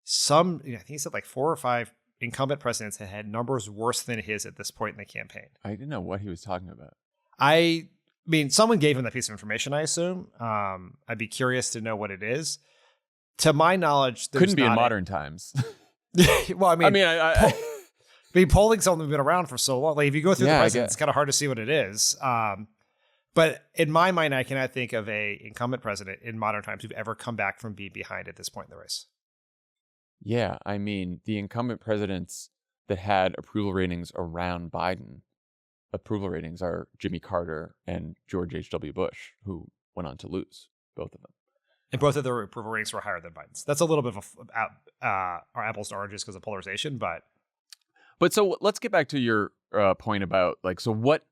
I think he said like 4 or 5 incumbent presidents had numbers worse than his at this point in the campaign. I didn't know what he was talking about. I mean, someone gave him that piece of information, I assume. I'd be curious to know what it is. To my knowledge, couldn't be in modern times. Well, I mean, polling's only been around for so long. Like, if you go through the president, it's kind of hard to see what it is. But in my mind, I cannot think of a incumbent president in modern times who've ever come back from being behind at this point in the race. Yeah, I mean, the incumbent presidents that had approval ratings around Biden, approval ratings are Jimmy Carter and George H.W. Bush, who went on to lose, both of them. And both of their approval ratings were higher than Biden's. That's a little bit of our apples to oranges because of polarization, But so let's get back to your point about, like, so what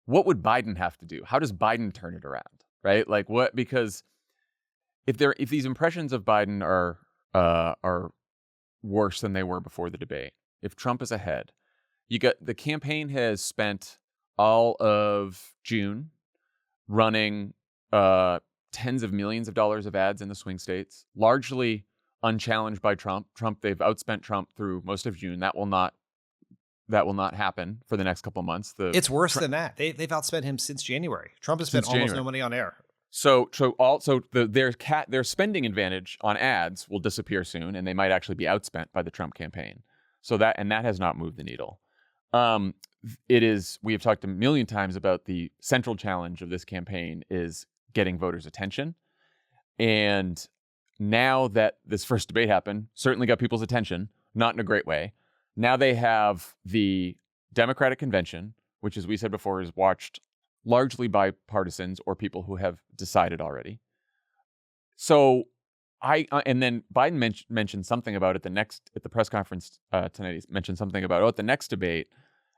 would Biden have to do? How does Biden turn it around, right? Like, what? Because if these impressions of Biden are worse than they were before the debate, if Trump is ahead, the campaign has spent all of June running tens of millions of dollars of ads in the swing states, largely unchallenged by Trump. They've outspent Trump through most of June. That will not happen for the next couple of months. It's worse than that. They've outspent him since January. Trump has spent almost no money on air. So their spending advantage on ads will disappear soon, and they might actually be outspent by the Trump campaign. So that has not moved the needle. We have talked a million times about the central challenge of this campaign is getting voters' attention. And now that this first debate happened, certainly got people's attention, not in a great way. Now they have the Democratic convention, which, as we said before, is watched largely by partisans or people who have decided already. So and then Biden mentioned something about it at the press conference tonight. He mentioned something about, at the next debate.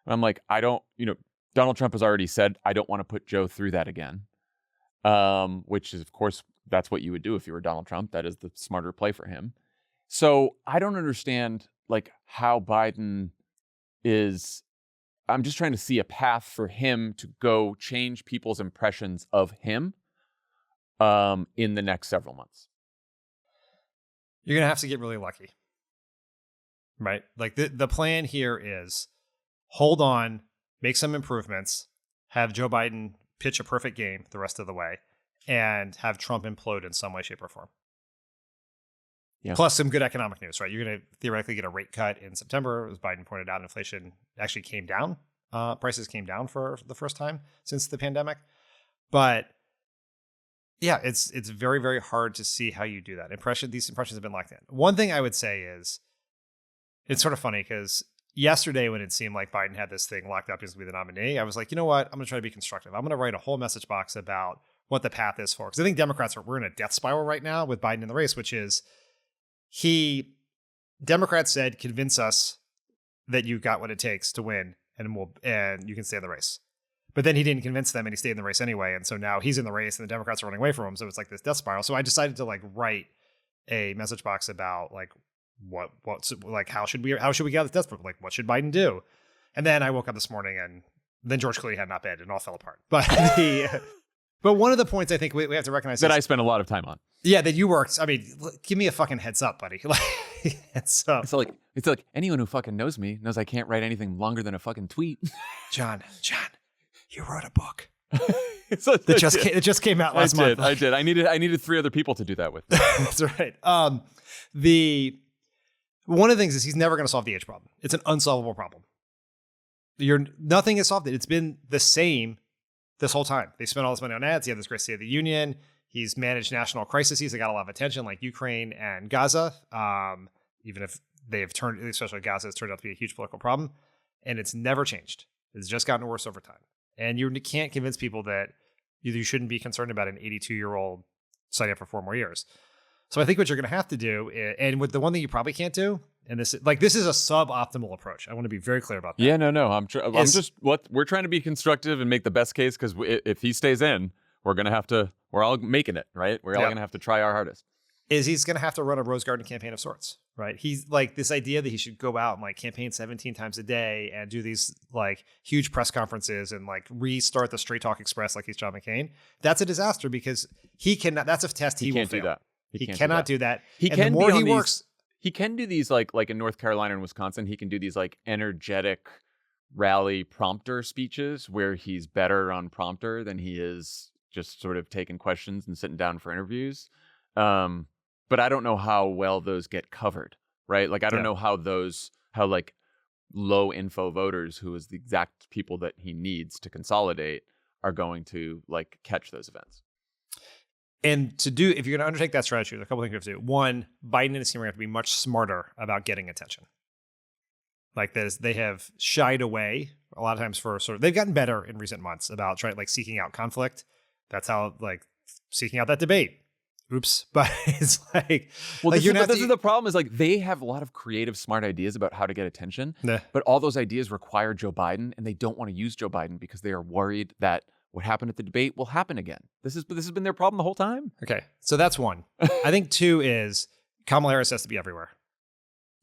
And I'm like, Donald Trump has already said, I don't want to put Joe through that again. Which is, of course, that's what you would do if you were Donald Trump. That is the smarter play for him. So I don't understand, like, how Biden is. I'm just trying to see a path for him to go change people's impressions of him in the next several months. You're going to have to get really lucky, right? Like, the plan here is hold on, make some improvements, have Joe Biden pitch a perfect game the rest of the way, and have Trump implode in some way, shape, or form. Yeah. Plus some good economic news, right? You're going to theoretically get a rate cut in September. As Biden pointed out, inflation actually came down. Prices came down for the first time since the pandemic. But yeah, it's very, very hard to see how you do that. These impressions have been locked in. One thing I would say is, it's sort of funny because yesterday when it seemed like Biden had this thing locked up, he was going to be the nominee, I was like, you know what? I'm going to try to be constructive. I'm going to write a whole message box about what the path is for. Because I think Democrats we're in a death spiral right now with Biden in the race, which is Democrats said, convince us that you got what it takes to win and you can stay in the race. But then he didn't convince them and he stayed in the race anyway. And so now he's in the race and the Democrats are running away from him. So it's like this death spiral. So I decided to write a message box about what's how should we get out of this death spiral? What should Biden do? And then I woke up this morning and then George Clooney had an op-ed and all fell apart. But but one of the points I think we have to recognize that I spent a lot of time on. Yeah, that you worked. I mean, give me a fucking heads up, buddy. It's like anyone who fucking knows me knows I can't write anything longer than a fucking tweet. John, you wrote a book. It just came out last month. I did. I needed 3 other people to do that with. That's right. One of the things is he's never going to solve the age problem. It's an unsolvable problem. Nothing has solved it. It's been the same this whole time. They spent all this money on ads. He had this great State of the Union. He's managed national crises that got a lot of attention, like Ukraine and Gaza. Even if they have turned, especially Gaza, has turned out to be a huge political problem, and it's never changed. It's just gotten worse over time. And you can't convince people that you shouldn't be concerned about an 82-year-old signing up for 4 more years. So I think what you're going to have to do, and with the one thing you probably can't do, and this is a suboptimal approach. I want to be very clear about that. Yeah, no. We're trying to be constructive and make the best case because if he stays in, we're all making it, right? We're all going to have to try our hardest. He's going to have to run a Rose Garden campaign of sorts, right? He's this idea that he should go out and campaign 17 times a day and do these huge press conferences and restart the Straight Talk Express like he's John McCain. That's a disaster because he cannot. That's a test he will fail. He cannot do that. He can do these like in North Carolina and Wisconsin. He can do these energetic rally prompter speeches where he's better on prompter than he is just sort of taking questions and sitting down for interviews. But I don't know how well those get covered, right? I don't know how low info voters, who is the exact people that he needs to consolidate, are going to catch those events. And if you're going to undertake that strategy, there's a couple things you have to do. One, Biden and his team are going to have to be much smarter about getting attention. They have shied away a lot of times they've gotten better in recent months about seeking out conflict. That's how seeking out that debate. Oops. But it's this is the problem is they have a lot of creative, smart ideas about how to get attention. But all those ideas require Joe Biden, and they don't want to use Joe Biden because they are worried that what happened at the debate will happen again. This has been their problem the whole time. Okay. So that's one. I think 2 is Kamala Harris has to be everywhere.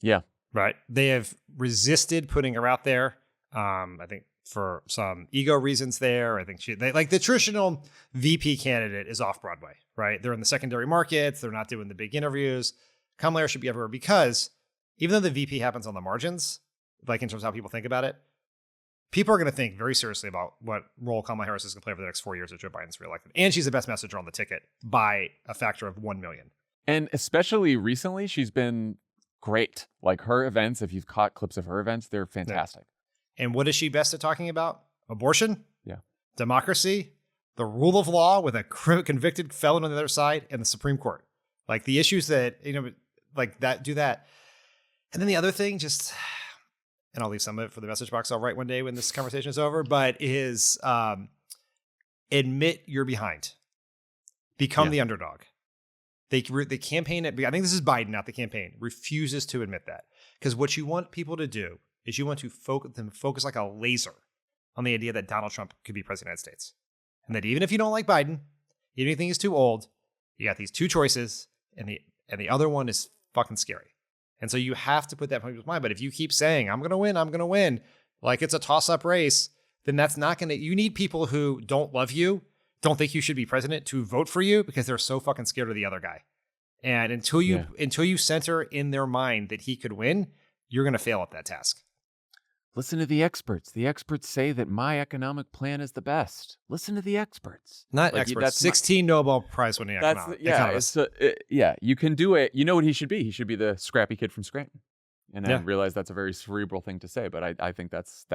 Yeah. Right. They have resisted putting her out there. I think for some ego reasons there. I think the traditional VP candidate is off Broadway, right? They're in the secondary markets. They're not doing the big interviews. Kamala Harris should be everywhere because even though the VP happens on the margins, in terms of how people think about it, people are going to think very seriously about what role Kamala Harris is going to play for the next 4 years if Joe Biden's reelected. And she's the best messenger on the ticket by a factor of 1 million. And especially recently, she's been great. Her events, if you've caught clips of her events, they're fantastic. Yeah. And what is she best at talking about? Abortion? Yeah. Democracy? The rule of law with a convicted felon on the other side, and the Supreme Court. The issues that, that do that. And then the other thing, and I'll leave some of it for the message box I'll write one day when this conversation is over, but is admit you're behind. Become the underdog. They campaign I think this is Biden, not the campaign, refuses to admit that. Because what you want people to do is you want to focus like a laser on the idea that Donald Trump could be president of the United States. And that even if you don't like Biden, even if you think he's too old, you got these 2 choices, and the other one is fucking scary. And so you have to put that in people's mind. But if you keep saying, I'm going to win, like it's a toss-up race, then that's not going to, you need people who don't love you, don't think you should be president to vote for you because they're so fucking scared of the other guy. And until you center in their mind that he could win, you're going to fail at that task. Listen to the experts. The experts say that my economic plan is the best. Listen to the experts. Not Like, experts. that's 16 Nobel Prize winning economists. Yeah, you can do it. You know what he should be? He should be the scrappy kid from Scranton. And I realize that's a very cerebral thing to say, but I think that's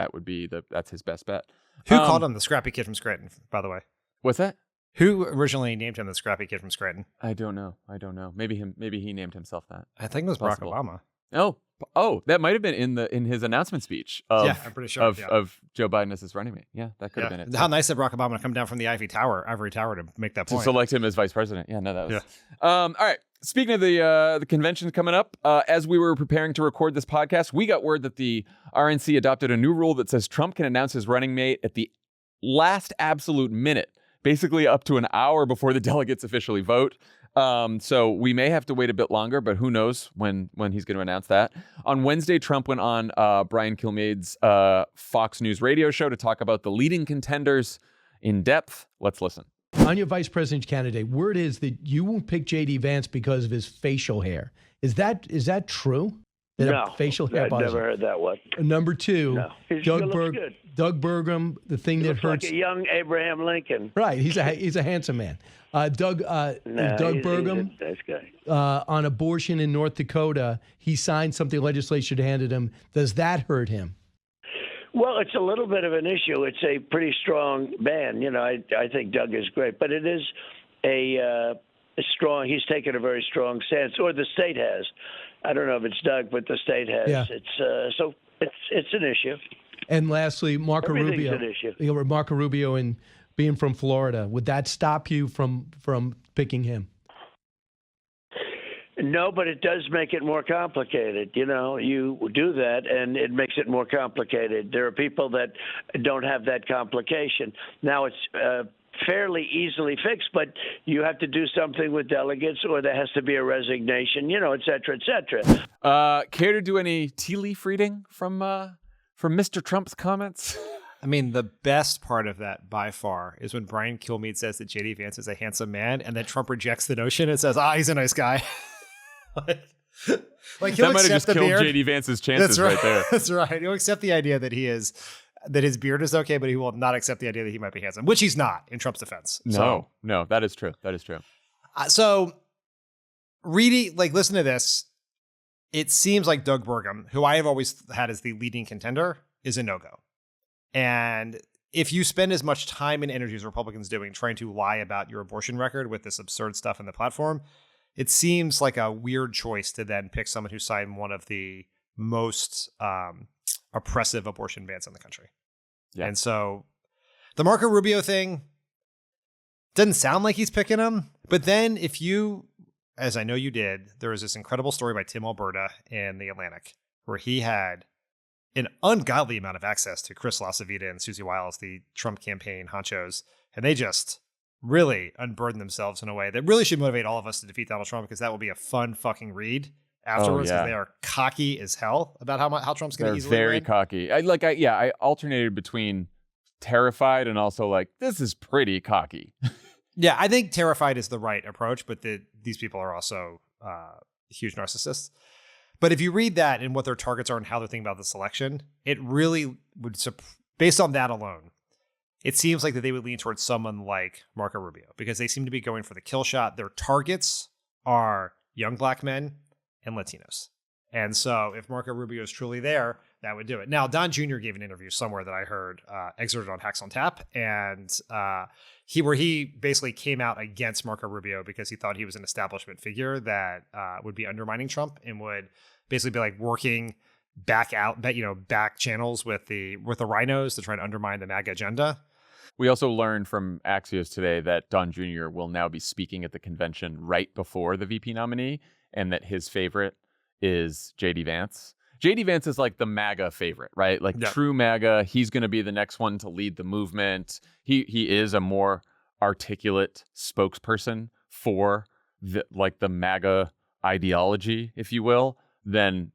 his best bet. Who called him the scrappy kid from Scranton, by the way? What's that? Who originally named him the scrappy kid from Scranton? I don't know. Maybe he named himself that. I think it was Possible. Barack Obama. Oh, that might have been in his announcement speech of, I'm pretty sure, of Joe Biden as his running mate. Yeah, that could have been it. How nice of Barack Obama to come down from the Ivory Tower to make that point. To select him as vice president. Yeah, no, that was. All right. Speaking of the convention coming up, as we were preparing to record this podcast, we got word that the RNC adopted a new rule that says Trump can announce his running mate at the last absolute minute, basically up to an hour before the delegates officially vote. So we may have to wait a bit longer, but who knows when he's going to announce that. On Wednesday, Trump went on Brian Kilmeade's Fox News radio show to talk about the leading contenders in depth. Let's listen. On your vice president candidate, word is that you won't pick J.D. Vance because of his facial hair. Is that true? No, facial hair. I've never heard that one. Number two, no. Doug Burgum, the thing he that looks hurts. like a young Abraham Lincoln. Right, he's a handsome man. Doug Burgum, he's a nice guy. On abortion in North Dakota, he signed something the legislature handed him. Does that hurt him? Well, it's a little bit of an issue. It's a pretty strong ban. You know, I think Doug is great, but it is a strong. He's taken a very strong stance, or the state has. I don't know if it's Doug, but the state has. Yeah. It's an issue. And lastly, Marco Rubio. An issue. You know, Marco Rubio and being from Florida, would that stop you from picking him? No, but it does make it more complicated. You know, you do that, and it makes it more complicated. There are people that don't have that complication. Now, it's fairly easily fixed, but you have to do something with delegates, or there has to be a resignation, you know, et cetera, et cetera. Care to do any tea leaf reading from Mr. Trump's comments? I mean, the best part of that by far is when Brian Kilmeade says that J.D. Vance is a handsome man, and then Trump rejects the notion and says, he's a nice guy. like that might have just killed J.D. Vance's chances right there. That's right. He'll accept the idea that that his beard is okay, but he will not accept the idea that he might be handsome, which he's not, in Trump's defense. No, that is true. That is true. So listen to this. It seems like Doug Burgum, who I have always had as the leading contender, is a no-go. And if you spend as much time and energy as Republicans doing trying to lie about your abortion record with this absurd stuff in the platform, it seems like a weird choice to then pick someone who signed one of the most oppressive abortion bans in the country. Yeah. And so the Marco Rubio thing doesn't sound like he's picking him. But then if you, as I know you did, there was this incredible story by Tim Alberta in The Atlantic where he had an ungodly amount of access to Chris LaCivita and Susie Wiles, the Trump campaign honchos. And they just really unburden themselves in a way that really should motivate all of us to defeat Donald Trump, because that will be a fun fucking read afterwards, because they are cocky as hell about how Trump's going to easily very win. Cocky. I alternated between terrified and also like, this is pretty cocky. Yeah, I think terrified is the right approach, but these people are also huge narcissists. But if you read that and what their targets are and how they're thinking about this election, it really would, based on that alone, it seems like that they would lean towards someone like Marco Rubio, because they seem to be going for the kill shot. Their targets are young black men and Latinos. And so if Marco Rubio is truly there, that would do it. Now, Don Jr. gave an interview somewhere that I heard excerpted on Hacks on Tap, and he basically came out against Marco Rubio because he thought he was an establishment figure that would be undermining Trump and would basically be like working back channels with the rhinos to try and undermine the MAGA agenda. We also learned from Axios today that Don Jr. will now be speaking at the convention right before the VP nominee, and that his favorite is J.D. Vance. J.D. Vance is like the MAGA favorite, right? Like true MAGA. He's going to be the next one to lead the movement. He is a more articulate spokesperson for the MAGA ideology, if you will, than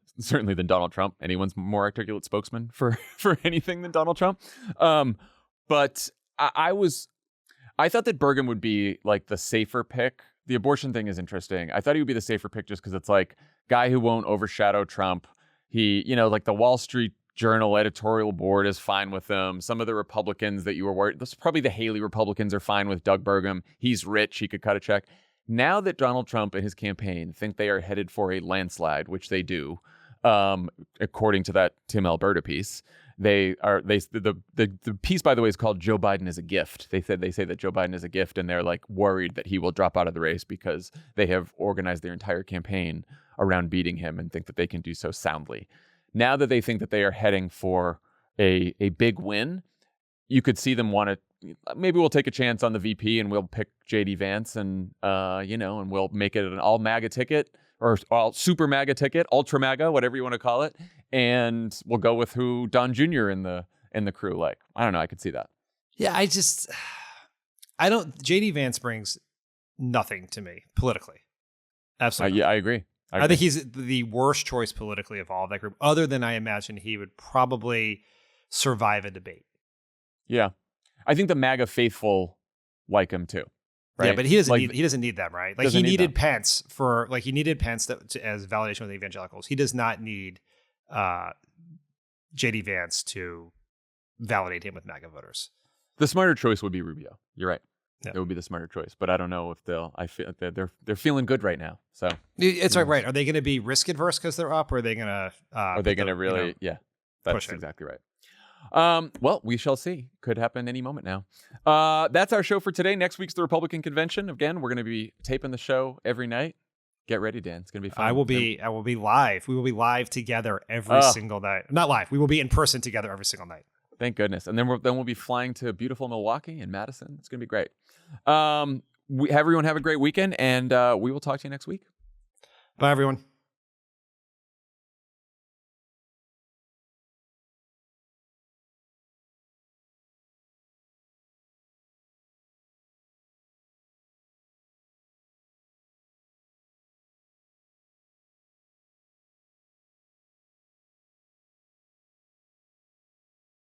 Donald Trump. Anyone's more articulate spokesman for anything than Donald Trump. But I thought that Burgum would be like the safer pick. The abortion thing is interesting. I thought he would be the safer pick just because it's like guy who won't overshadow Trump. He, like the Wall Street Journal editorial board is fine with them. Some of the Republicans that you were worried, this probably the Haley Republicans are fine with Doug Burgum. He's rich. He could cut a check. Now that Donald Trump and his campaign think they are headed for a landslide, which they do, according to that Tim Alberta piece, the piece, by the way, is called Joe Biden is a gift. They say that Joe Biden is a gift, and they're like worried that he will drop out of the race because they have organized their entire campaign around beating him and think that they can do so soundly. Now that they think that they are heading for a big win, you could see them want to, maybe we'll take a chance on the VP and we'll pick JD Vance and, and we'll make it an all MAGA ticket or all super MAGA ticket, ultra MAGA, whatever you want to call it. And we'll go with who Don Jr. in the crew like. I don't know. I could see that. Yeah, JD Vance brings nothing to me politically. Absolutely. Yeah, I agree. I think he's the worst choice politically of all of that group, other than I imagine he would probably survive a debate. Yeah. I think the MAGA faithful like him too. Right? Yeah, but he doesn't need them, right? Like he needed Pence as validation with the evangelicals. He does not need JD Vance to validate him with MAGA voters. The smarter choice would be Rubio. You're right. Yeah. It would be the smarter choice, but I don't know if I feel they're feeling good right now. So it's right. Are they going to be risk adverse because they're up, or are they going to? Are they going to really? Yeah, that's exactly right. Well, we shall see. Could happen any moment now. That's our show for today. Next week's the Republican convention. Again, we're going to be taping the show every night. Get ready, Dan. It's going to be fun. I will be live. We will be live together every single night. Not live. We will be in person together every single night. Thank goodness. And then we'll be flying to beautiful Milwaukee and Madison. It's going to be great. Everyone have a great weekend, and we will talk to you next week. Bye, everyone.